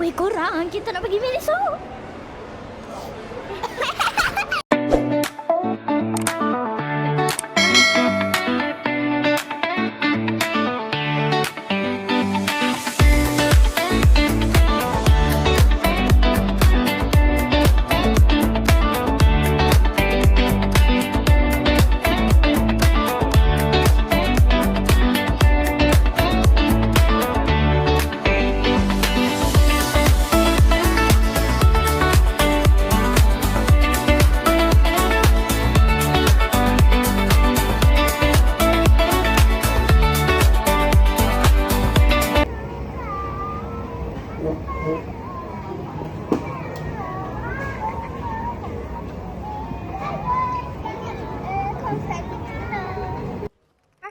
Weh korang, kita nak pergi Miniso.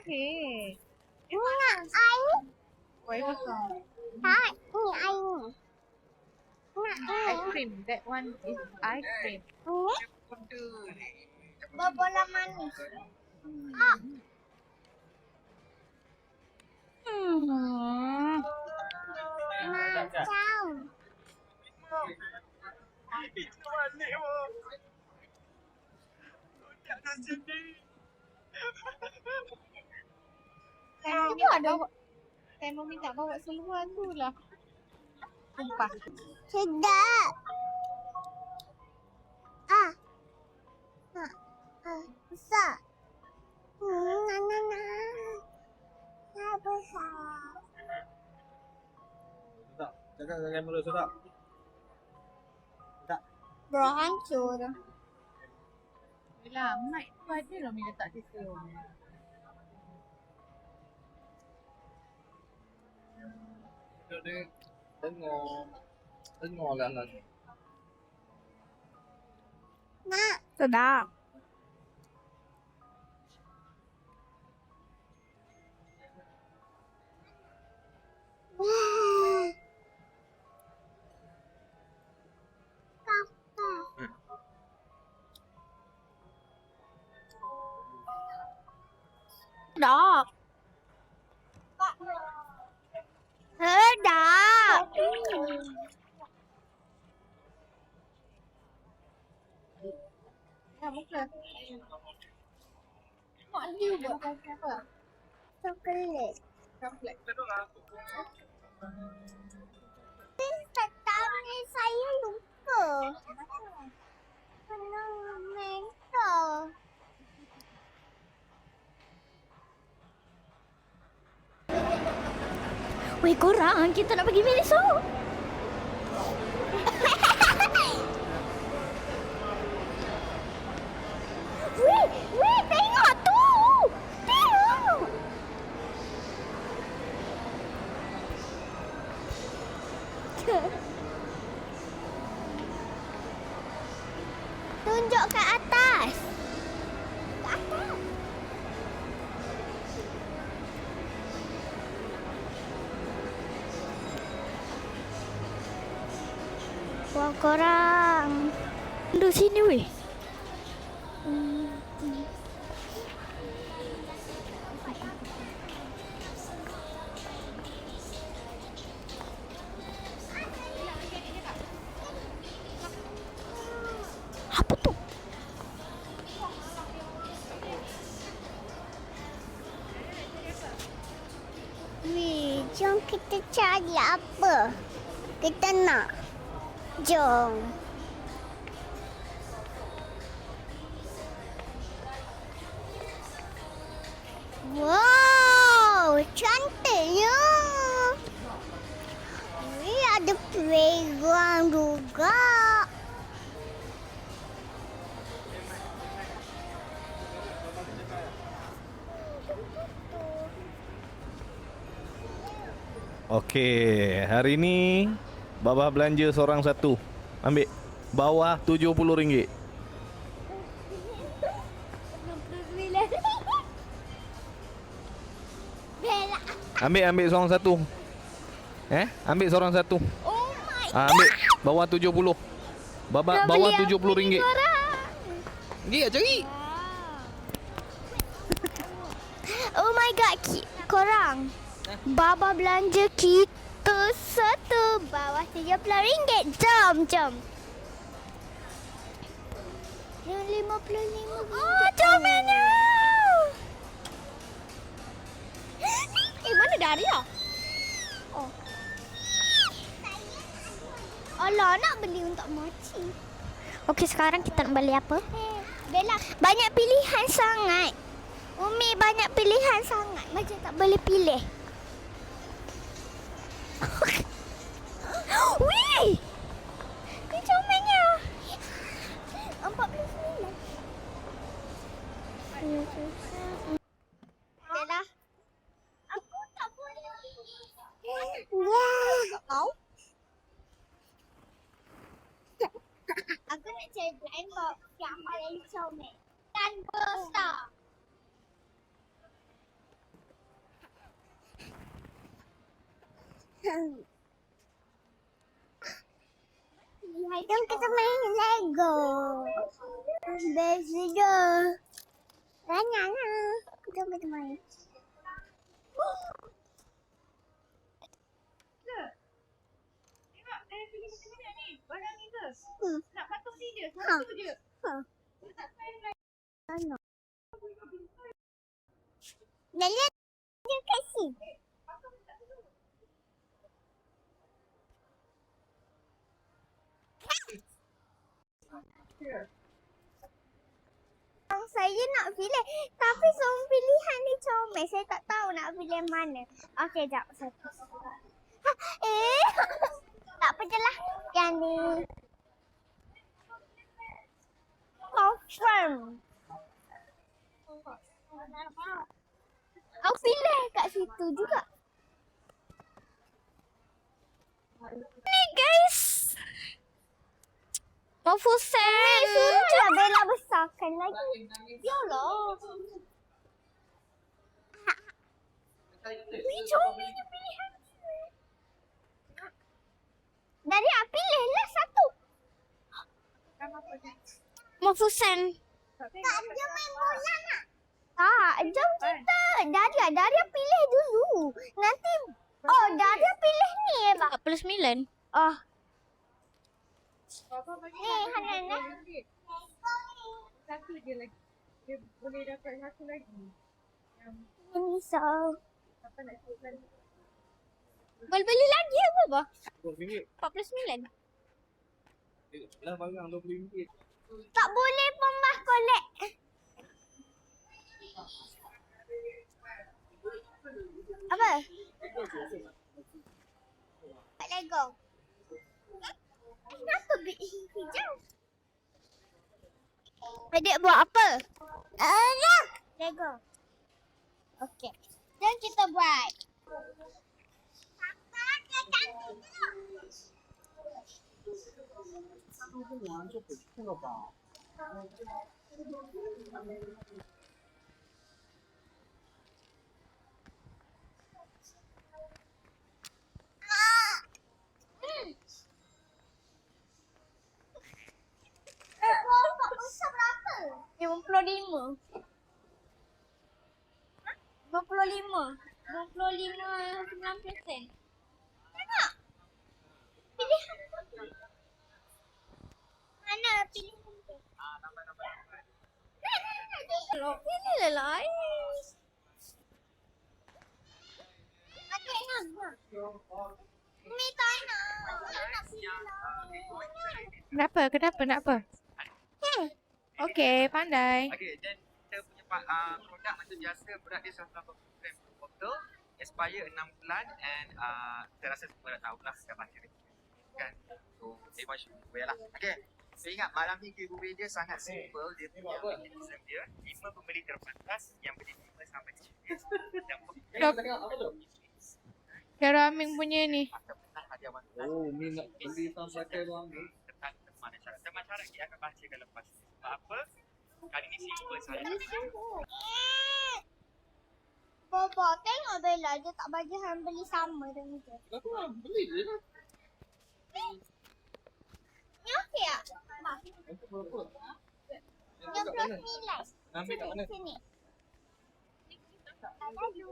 Okay. Nak air? Why kosong? Tak, ni air. Nak Ice air. cream. That one is ice cream. Ni? Berbola manis. Ah. Macam. Saya mau minta bawa seluar tu lah. Sumpah. Sedap. Ah. Ah. Ah. Besar. Nah. Besar. Sedap. Cakap dengan kamera sedap. Sedap. Bro, hancur. Yelah, mic tu ada lah Mia letak situ. Dia dengar lah lagu. Nak. Sedap. Wah. Kapal. Sedap. Sedap. Ya, buka. Mak Liu buat apa? Coklat. Coklat. Tetap ni saya lupa. Kena mentor. Weh korang, kita nak pergi Miniso. Weh, tengok tu. Tengok. Tunjuk ke atas. Ke atas. Wah korang. Duduk sini weh. Apa tu? Weh, jom kita cari apa kita nak. Jom. Wow, cantiknya. Weh, ada playground juga. Okey, hari ni Baba belanja seorang satu. Ambil. Bawah RM70. Bella. Ambil seorang satu. Ambil seorang satu. Oh my Ambil. Bawah 70. Bawah RM70. Pergi lah cari. Oh my god, korang. Baba belanja kita satu, bawa bawah RM30. Jom. Yang RM55. Oh, comelnya. Mana Daria? Oh. Alah, nak beli untuk mochi. Okey, sekarang kita nak beli apa? Bella, Banyak pilihan sangat. Umi banyak pilihan sangat. Macam tak boleh pilih. Wih! Ni comelnya. 49. Bella. Aku tak boleh. Wah. Kau? Aku nak cari blind box yang paling comel. Tanpa star. Jom kita main Lego. Best je. Banyak lah. Jom kita main. Tengok, saya pilih macam mana ni? Barang ni ke? Hmm. Nak patung ni je, satu je. Tak payah lain. Dah lihat dia kasih. Saya nak pilih, tapi semua pilihan ni comel. Saya tak tahu nak pilih mana. Okey, jap. Satu. Tak apa je lah. Yang ni. Confirm. Aku pilih kat situ juga. Ni guys. Mafusan. Suruhlah Bella besarkan lagi. Yalah. Ni comelnya pilihan. Dari pilihlah satu. Mafusan. Tak, jom main bola nak. Tak, jom kita. Daria pilih dulu. Nanti, Daria pilih ni Eva. 49. Oh, Bapa bagi Ni, Hanan, satu je lagi. Dia boleh dapat satu lagi. Yang ini so. apa nak sebutkan? Boleh beli lagi apa, Bah? RM20. 49. Lah barang RM20. Tak boleh pun Bah collect. Apa? Buat Lego. Kenapa beli hijau? Adik buat apa? Lego. Okey. Jom kita buat. Berapa? 55. 55. 9%. Tengok. Pilihan tu. Mana pilihan tu? Pilih lah lain. Aku nak. Mi tak nak. Saya nak pilih lain. Kenapa? Nak apa? Okey, pandai. Okay, dan kita punya produk macam biasa, berat dia 180 gram per botol, expire 6 bulan and saya rasa semua dah tahulah dah baca kan. So, everyone should wear lah. Okay, so ingat barang ni giveaway dia sangat simple, dia punya mechanism dia 5 pembeli terbatas yang beli 5 sampai 7 piece dan Cara Aming punya ni. akan menang hadiah wang Oh, Umi nak beli sampai ke ruang ni. tentang teman syarat dia akan bacakan lepas. Sebab apa? Kali ni simple saja. Bobo, tengok Bella dia tak bagi hang beli sama dengan dia. Kenapa? Beli je lah. Ni okey tak? Itu berapa? Yang plus nilai. Ambil kat mana? Sini. Lalu.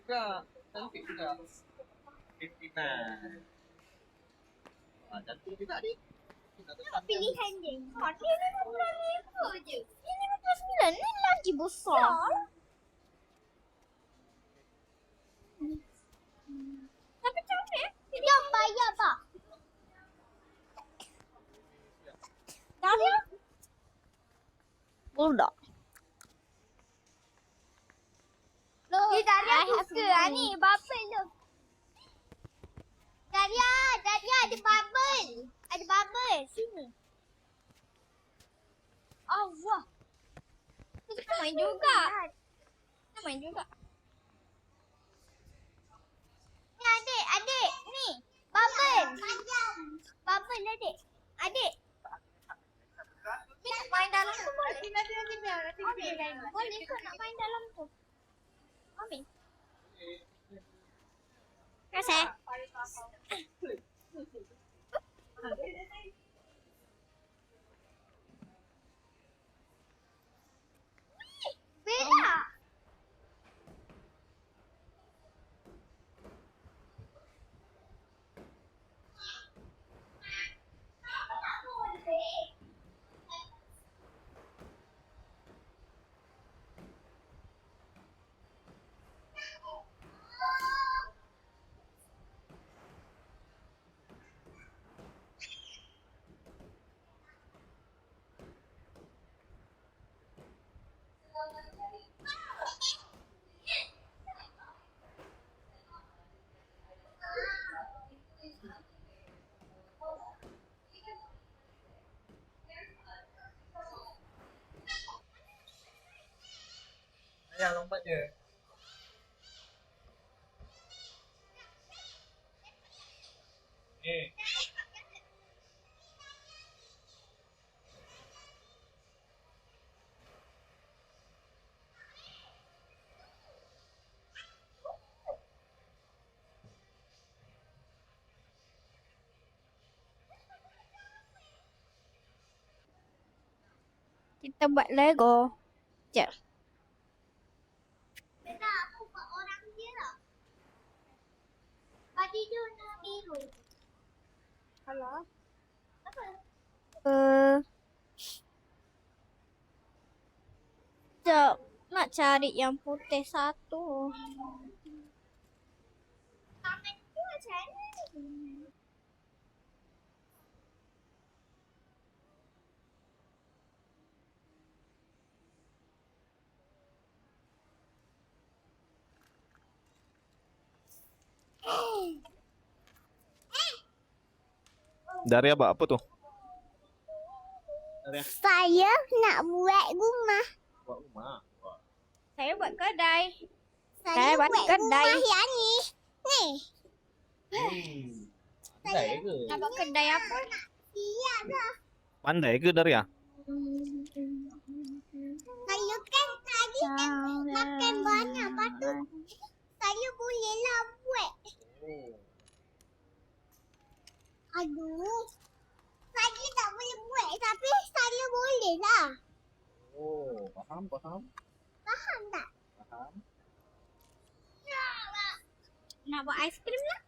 juga. Cantik juga. 59. Cantik juga adik. Pilihan dia. Dia 55 je. Ini 59 ni lagi besar. Tapi cantik. Dia bayar tak? Daria? Budak. Dia Daria suka ni. Bubble tu. Daria ada bubble. Ada bubble. Sini. Allah. Kita main juga. Kita main juga. Ni adik. Ni. Bubble. Bubble adik. Adik. Ni nak main dalam tu boleh? Nanti biar. Boleh kau nak main dalam tu? Ambil. Kasih. Beda. Ayah lompat je. Kita buat Lego. Sekejap. Beda aku buat orang dia lah. Baju dia warna biru. Halo? Apa? Sekejap. Nak cari yang putih satu. Tangan tu macam mana? Daria buat apa tu? Saya nak buat rumah. Buat rumah. Saya buat kedai. Saya buat buat kedai. rumah yang ni. Ni. Pandai ke? Nak buat kedai apa? Iya dah. Pandai ke Daria? Saya kan tadi kan makan banyak. Lepas tu saya bolehlah buat. Aduh. Saya tak boleh buat tapi saya boleh lah. Oh, faham. Faham tak? Faham. Nak buat aiskrim lah.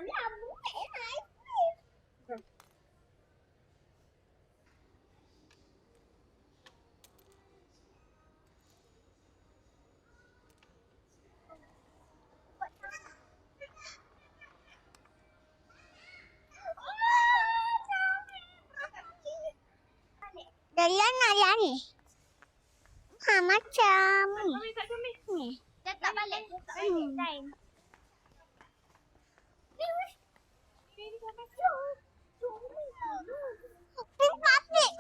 Nak buat aiskrim. Dari mana ni? Ha, macam ni. Dia tak balik. Lain. Plastik.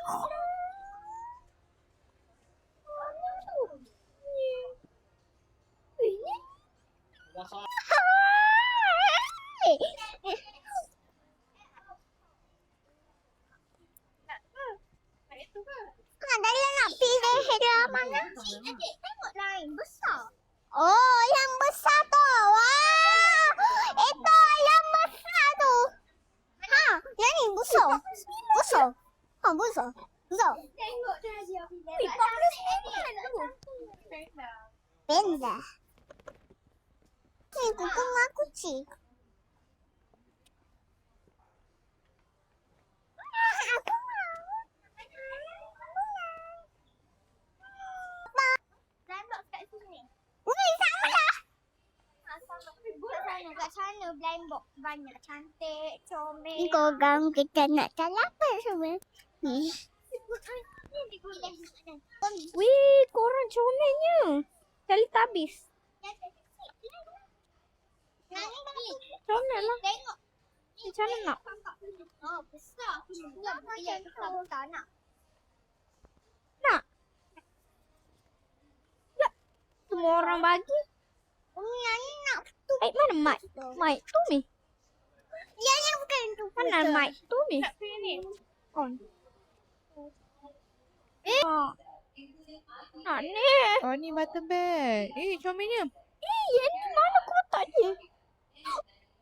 Dari nak pilih yang mana? Adik, tengok lain. Besar. Oh, yang besar tu. Wah, itu yang besar tu. Ha, yang ni besar. Besar. Ha, besar. So. Tengok dia bila. Wih, Paulus Eman tu. Panda. Ni kuku mak kucing. Aku mau. Blind box kat sini. Ui, sama lah. Kat sana blind box banyak cantik, comel. Korang kita nak cakap apa semua? Ni. Wih, korang comelnya. Teletubbies. Comel lah. Tengok. Macam mana nak? Oh, besar. Ya, besar nak. Nak? Ya. Semua orang bagi. Yang nak tu. Mana Mat? Mat tu ni. Yang bukan tu. Mana Mat tu ni? Oh. Nak ni. Oh ni button bag. Comelnya. Yang ni mana kotak dia?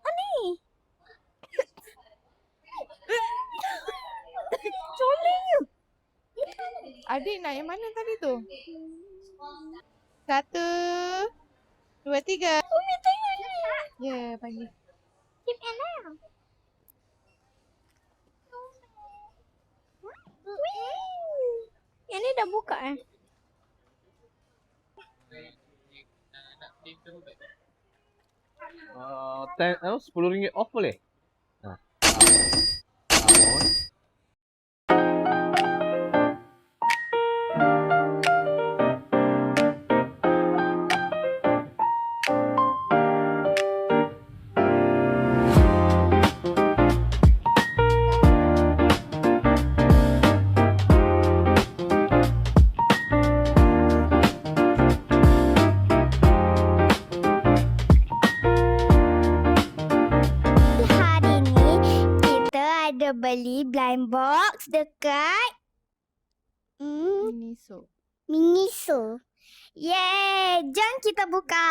Ni. Comelnya. Adik nak yang mana tadi tu? 1, 2, 3. Umi tengok ni. Ya, bagi. Tip Ella. Yang ni dah buka RM10 off boleh? Ha. Hari ni kita ada beli blind box dekat Miniso. Miniso. Yeay, jom kita buka.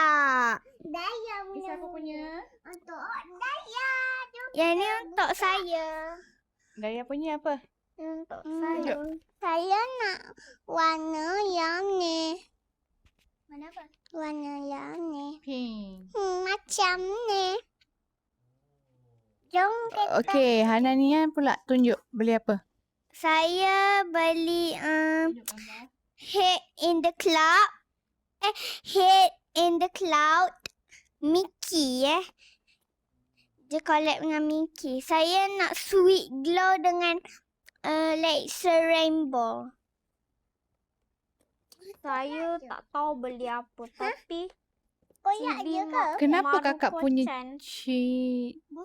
Daya punya. Siapa punya? Untuk Daya. Yang ni untuk saya. Daya punya apa? Untuk saya. Saya nak warna yang ni. Mana apa? Warna yang ni. Pink. Macam ni. Jom kita. Okey, Hananian pula tunjuk beli apa? Saya beli Head in the Cloud. Head in the Cloud. Mickey Dia collab dengan Mickey. Saya nak Sweet Glow dengan laser rainbow. Saya tak tahu beli apa tapi Koyak je ke? Kenapa kakak punya Maruko-chan.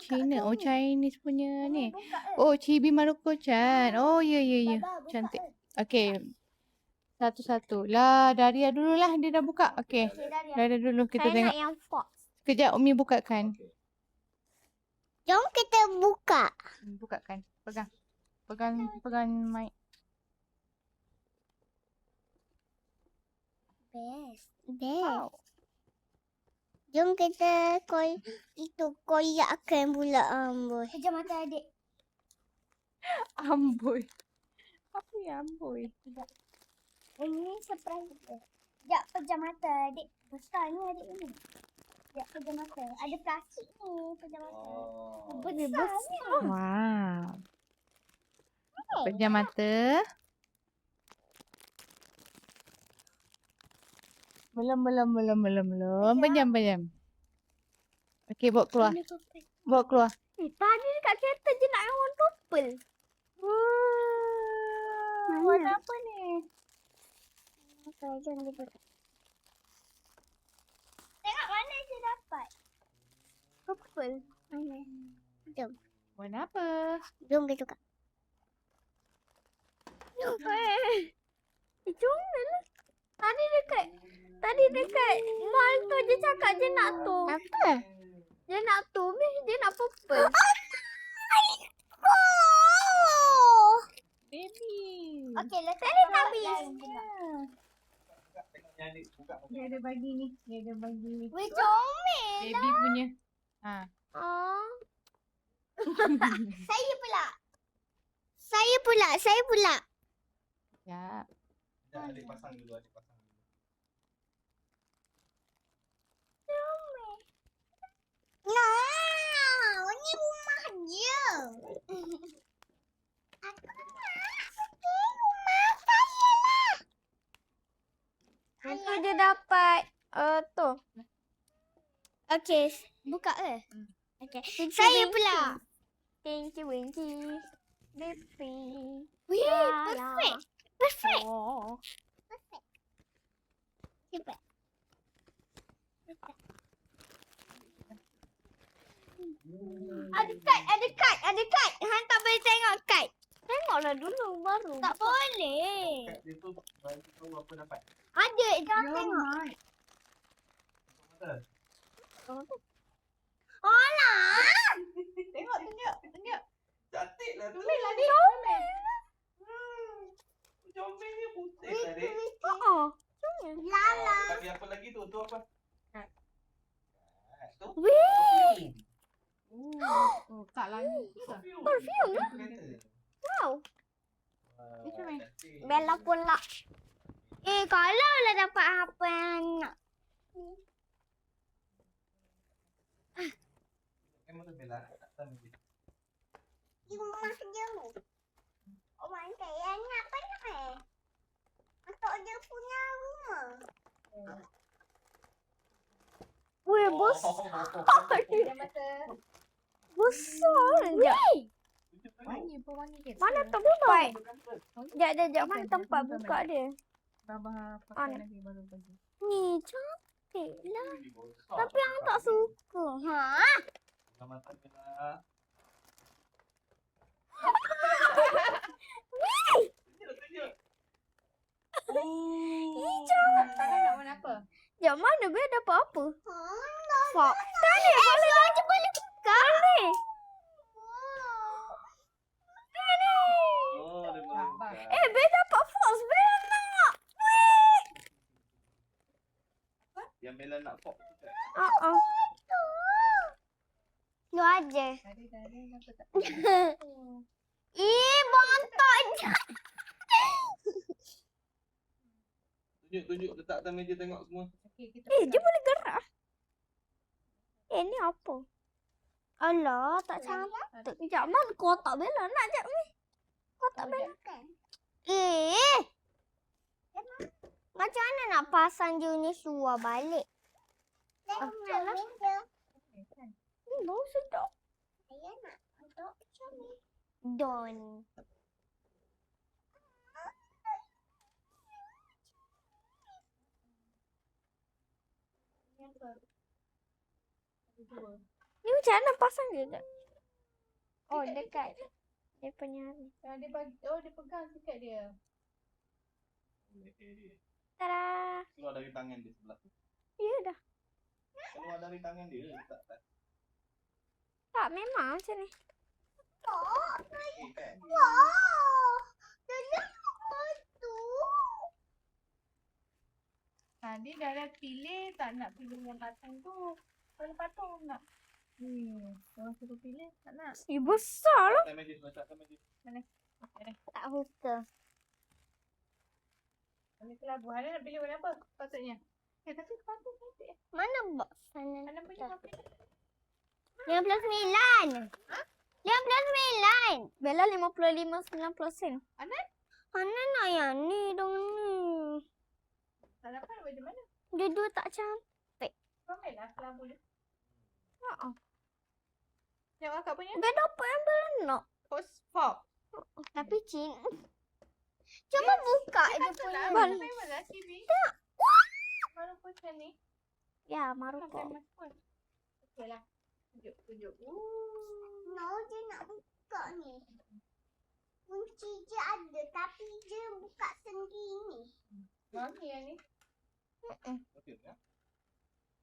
China? Oh, Chinese punya ni. Oh, Chibi Maruko-chan. Oh, ya. Cantik. Okey. Satu-satu. Lah, Daria dululah. Dia dah buka. Okey. Daria dulu kita Saya tengok. nak yang Fox. Kejap Umi bukakan. Jom kita buka. Bukakan. Pegang mic. Best. Jom kita koyakkan pula amboi. Pejam mata adik. Amboi. Apa yang amboi? Ini surprise dia. Sekejap pejam mata adik. Besar ni adik ni. Sekejap pejam mata. Ada plastik ni pejam mata. Besar ni. Wow. Pejam mata. Belum. Pejam. Okey, bawa keluar. Tadi dekat kereta je nak yang warna purple. Warna apa ni? Okay, jom kita buka. Tengok mana saya dapat. Purple. Mana? Jom. Warna apa? Jom kita buka. Jom lah. Tadi dekat mall tu dia cakap dia nak tu. Apa? Dia nak tu. Dia nak purple. Oh! Baby. Okey, letak Teletubbies. Dia ada bagi ni. Weh, comel. Baby punya. Ha. Oh. Saya pula. Ya. Sekejap, adik pasang dulu, adik pasang dulu. No, ini rumah je. Aku nak pergi rumah saya lah. Itu dia dapat tu. Okey, buka ke? Hmm. Okey. Winky, Saya Winky. pula. Winky, Winky. Winky. Wih, La, perfect. la. Perfect. Oh. Cepat. Ada kad. Hang tak boleh tengok kad. Tengoklah dulu baru. Tak boleh. Kat dia tu, bagi tahu apa dapat. Ada, jangan tengok. Betul? Alah. Tengok, tunjuk. Cantik lah tu. Comel lah, Dik. Comel. Comelnya putih lah, Dek. Oh. Lala. Bagi apa lagi tu? Tu apa? Kad. Kad tu? Wih. Oh, Kak Langi. Perfume lah. Wow. Dia comel. Bella pula. Kalau lah dapat apa yang nak. Memang tu Bella. Tak tahu ni. Di rumah je. Orang saya ni apa nak masuk dia punya rumah. Weh, besar. Dia mata. Besar. Sekejap. Wangi pun wangi ke? Mana tempat? Sekejap. Mana tempat buka dia? Baba Mana? pakai lagi baru bagi. Ni cantik lah. Tapi yang tak suka. Ha? Mata Bella. Tunjuk. Tangan nak warna apa? Sekejap, mana Bel dapat apa? Honda. Fak. Tadi boleh buka. Boleh. Oh, dia boleh buka. Bel dapat Fox. Bel nak. Weh. Yang Bella nak pop tu kan? Lu aja. Tadi kenapa tak? Bontot je. Tunjuk. Letak atas meja tengok semua. Okey, kita Dia boleh gerak. Ni apa? Alah, tak cantik. Sekejap, mana kotak Bella? Nak sekejap ni. Kotak Bella. Macam mana nak pasang je ni suar balik? Alah. Bau sedap. Saya nak untuk macam ni. Don. Ni macam mana pasang dia tak? Oh, dekat dia punya ni. dia bagi, dia pegang sikit dia. Tada. Keluar dari tangan dia sebelah tu. Ya dah. Keluar dari tangan dia. Letak tak. Tak, memang macam ni. Kan? Wow. Jadi apa tu? Tadi dah ada pilih, tak nak pilih yang patung tu. Kalau patung nak. Orang suruh pilih, tak nak. Besar lah. Atas meja. Letak atas meja. Tak suka. Kami kelabu. Hana nak pilih warna apa? Patutnya. Tapi patung cantik. Mana box sana? Hana punya apa? 59. 59. Bella 55.90 sen. Mana nak yang ni dong ni? Tak dapat baju mana? Dia dua tak cantik. Comel lah kelabu dia. Haa. Tengok kakak punya. Bella dapat yang Bella nak. Post-pop. Tapi Cina. Cuba buka dia Patut punya. lah. Bal. Famous lah TV. Baru pun macam ni. Ya, Bukan Maruko. famous pun. Okey lah. Tunjuk. No, dia nak buka ni. Kunci je ada tapi dia buka sendiri. Mami yang ni. Okey tak?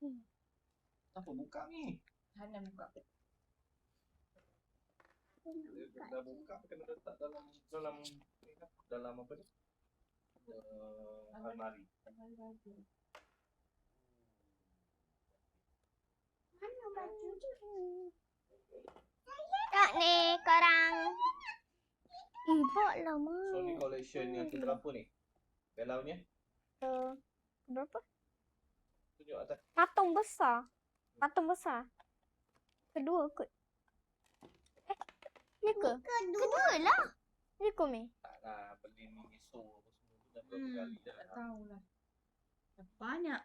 Kenapa buka ni? Hana buka. Dia dah buka kena letak dalam apa ni? Almari. Mana baju dia? Tak ni korang. nampak lah, Mak. So ni collection yang keberapa ni? Belaunya? Berapa? Tunjuk atas. Patung besar. Kedua kot. Ya ke? Kedua lah. Ya ke, Mi? Tak lah, beli Miniso apa semua tu dah berapa kali dah. Tak tahulah. Banyak.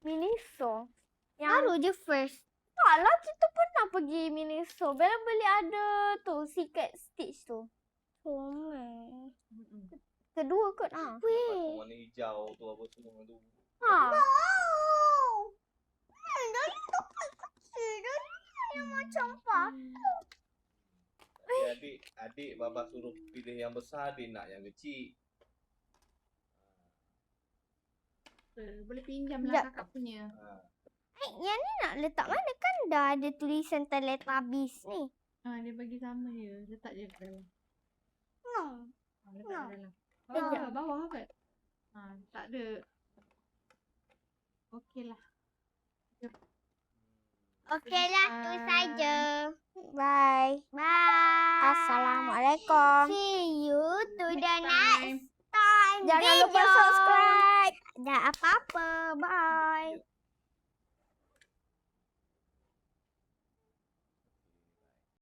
Miniso. Baru je first. Tak lah, kita pernah pergi Miniso. Bella beli ada tu, Secret Stitch tu. Kedua kot. Patung warna hijau tu apa semua tu. Wow. Dari tempat kecil. Dari yang macam patung. Adik Baba suruh pilih yang besar, dia nak yang kecil. Boleh pinjam Sekejap. lah kakak punya. Yang ni nak letak mana kan dah ada tulisan Teletubbies ni. Dia bagi sama je. Letak je kat dalam. Letak kat dalam. Sekejap. Bawah kan? Tak ada. Okey lah. Okey lah, tu Bye. saja. Bye. Bye. Assalamualaikum. See you to the next time. Jangan lupa subscribe. Dan apa-apa. Bye.